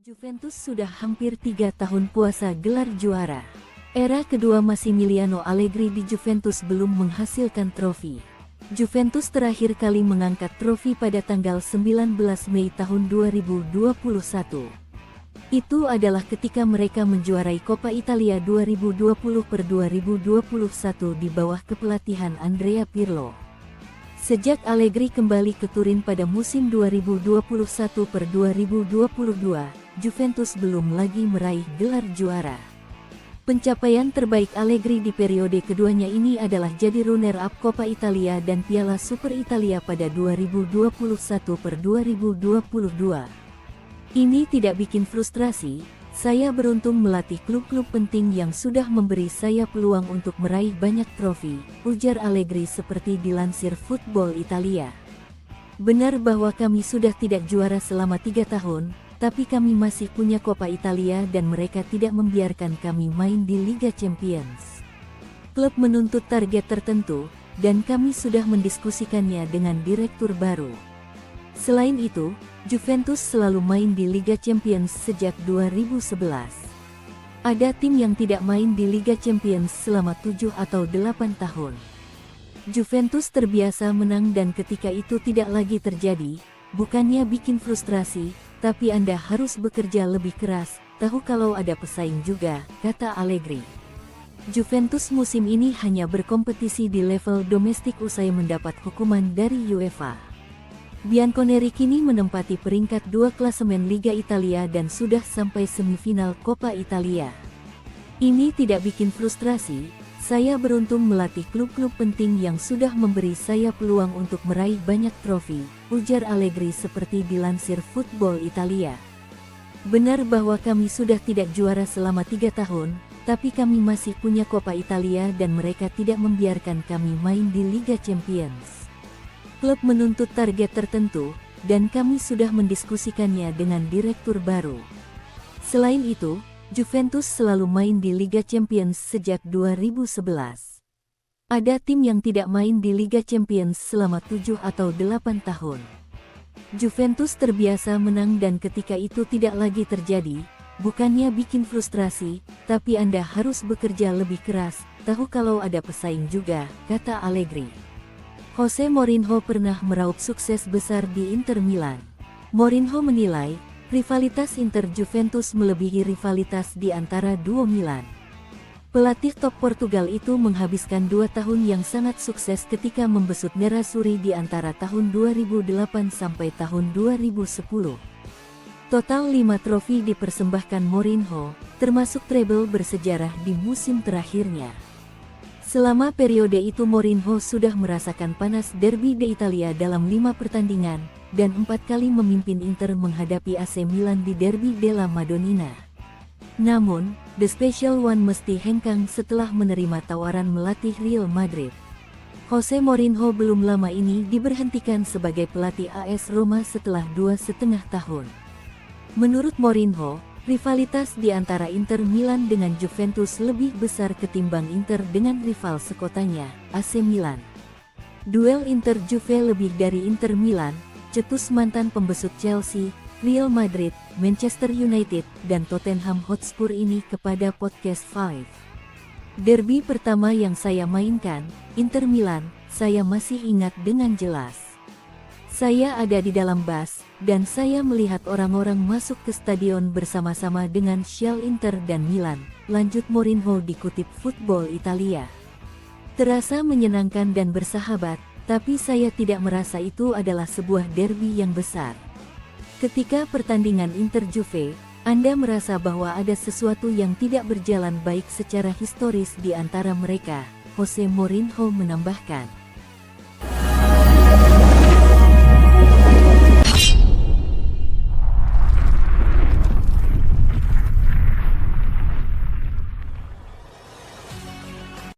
Juventus sudah hampir 3 tahun puasa gelar juara. Era kedua Massimiliano Allegri di Juventus belum menghasilkan trofi. Juventus terakhir kali mengangkat trofi pada tanggal 19 Mei tahun 2021. Itu adalah ketika mereka menjuarai Coppa Italia 2020-2021 di bawah kepelatihan Andrea Pirlo. Sejak Allegri kembali ke Turin pada musim 2021-2022, Juventus belum lagi meraih gelar juara. Pencapaian terbaik Allegri di periode keduanya ini adalah jadi runner-up Coppa Italia dan Piala Super Italia pada 2021-2022. Ini tidak bikin frustrasi. Saya beruntung melatih klub-klub penting yang sudah memberi saya peluang untuk meraih banyak trofi, ujar Allegri seperti dilansir Football Italia. Benar bahwa kami sudah tidak juara selama 3 tahun, tapi kami masih punya Coppa Italia dan mereka tidak membiarkan kami main di Liga Champions. Klub menuntut target tertentu, dan kami sudah mendiskusikannya dengan direktur baru. Selain itu, Juventus selalu main di Liga Champions sejak 2011. Ada tim yang tidak main di Liga Champions selama 7 atau 8 tahun. Juventus terbiasa menang dan ketika itu tidak lagi terjadi, bukannya bikin frustrasi, tapi Anda harus bekerja lebih keras, tahu kalau ada pesaing juga, kata Allegri. Juventus musim ini hanya berkompetisi di level domestik usai mendapat hukuman dari UEFA. Bianconeri kini menempati peringkat 2 klasemen Liga Italia dan sudah sampai semifinal Coppa Italia. Ini tidak bikin frustrasi, saya beruntung melatih klub-klub penting yang sudah memberi saya peluang untuk meraih banyak trofi, ujar Allegri seperti dilansir Football Italia. Benar bahwa kami sudah tidak juara selama 3 tahun, tapi kami masih punya Coppa Italia dan mereka tidak membiarkan kami main di Liga Champions. Klub menuntut target tertentu, dan kami sudah mendiskusikannya dengan direktur baru. Selain itu, Juventus selalu main di Liga Champions sejak 2011. Ada tim yang tidak main di Liga Champions selama 7 atau 8 tahun. Juventus terbiasa menang dan ketika itu tidak lagi terjadi, bukannya bikin frustrasi, tapi Anda harus bekerja lebih keras, tahu kalau ada pesaing juga, kata Allegri. Jose Mourinho pernah meraup sukses besar di Inter Milan. Mourinho menilai, rivalitas Inter-Juventus melebihi rivalitas di antara duo Milan. Pelatih top Portugal itu menghabiskan 2 tahun yang sangat sukses ketika membesut Nerazzurri di antara tahun 2008 sampai tahun 2010. Total 5 trofi dipersembahkan Mourinho, termasuk treble bersejarah di musim terakhirnya. Selama periode itu Mourinho sudah merasakan panas Derby d'Italia dalam 5 pertandingan, dan 4 kali memimpin Inter menghadapi AC Milan di Derby della Madonnina. Namun, The Special One mesti hengkang setelah menerima tawaran melatih Real Madrid. Jose Mourinho belum lama ini diberhentikan sebagai pelatih AS Roma setelah 2,5 tahun. Menurut Mourinho, rivalitas di antara Inter Milan dengan Juventus lebih besar ketimbang Inter dengan rival sekotanya, AC Milan. Duel Inter-Juve lebih dari Inter Milan, cetus mantan pembesut Chelsea, Real Madrid, Manchester United, dan Tottenham Hotspur ini kepada Podcast 5. Derby pertama yang saya mainkan, Inter Milan, saya masih ingat dengan jelas. Saya ada di dalam bus, dan saya melihat orang-orang masuk ke stadion bersama-sama dengan syal Inter dan Milan, lanjut Mourinho dikutip Football Italia. Terasa menyenangkan dan bersahabat, tapi saya tidak merasa itu adalah sebuah derby yang besar. Ketika pertandingan Inter-Juve, Anda merasa bahwa ada sesuatu yang tidak berjalan baik secara historis di antara mereka, Jose Mourinho menambahkan.